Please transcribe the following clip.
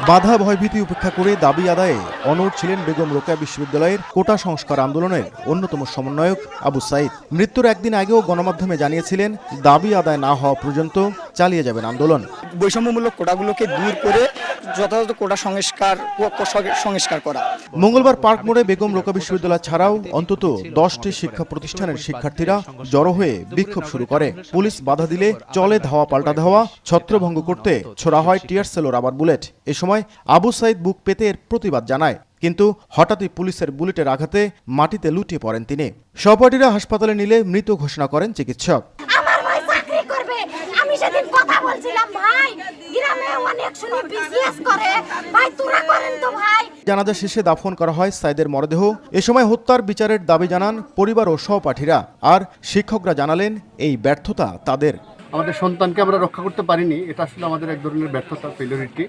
বাধা ভয়ভীতি উপেক্ষা করে দাবি আদায়ে অনড় ছিলেন বেগম রোকেয়া বিশ্ববিদ্যালয়ের কোটা সংস্কার আন্দোলনের অন্যতম সমন্বয়ক আবু সাইদ। মৃত্যুর একদিন আগেও গণমাধ্যমে জানিয়েছিলেন দাবি আদায় না হওয়া পর্যন্ত চালিয়ে যাবেন আন্দোলন। বৈষম্যমূলক কোটাগুলোকে দূর করে যথাযথ কোটা সংস্কার করা। মঙ্গলবার পার্ক মোড়ে বেগম রোকেয়া বিশ্ববিদ্যালয় ছাড়াও অন্তত 10টি শিক্ষা প্রতিষ্ঠানের শিক্ষার্থীরা জড়ো হয়ে বিক্ষোভ শুরু করে। পুলিশ বাধা দিলে চলে ধাওয়া পাল্টা ধাওয়া, ছত্রভঙ্গ করতে ছোড়া হয় টিয়ার সেল ও রাবার বুলেট। এ সময় আবু সাইদ বুক পেতে এর প্রতিবাদ জানায়, কিন্তু হঠাৎই পুলিশের বুলেটের আঘাতে মাটিতে লুটিয়ে পড়েন তিনি। সহপাঠীরা হাসপাতালে নিলে মৃত ঘোষণা করেন চিকিৎসক। আমার ভাই চাকরি করবে, আমি সেদিন কথা বলছিলাম ভাই গ্রামে অনেক শুনি বিজনেস করে, ভাই তোরা করেন তো ভাই। জানাজা শেষে দাফন করা হয় সাইদের মরদেহ। এ সময় হত্যার বিচারের দাবি জানান পরিবার ও সহপাঠীরা। আর শিক্ষকরা জানালেন এই ব্যর্থতা তাদের। আমাদের সন্তানকে আমরা রক্ষা করতে পারিনি, এটা আসলে আমাদের এক ধরনের ব্যর্থতা, ফেলিওরিটি।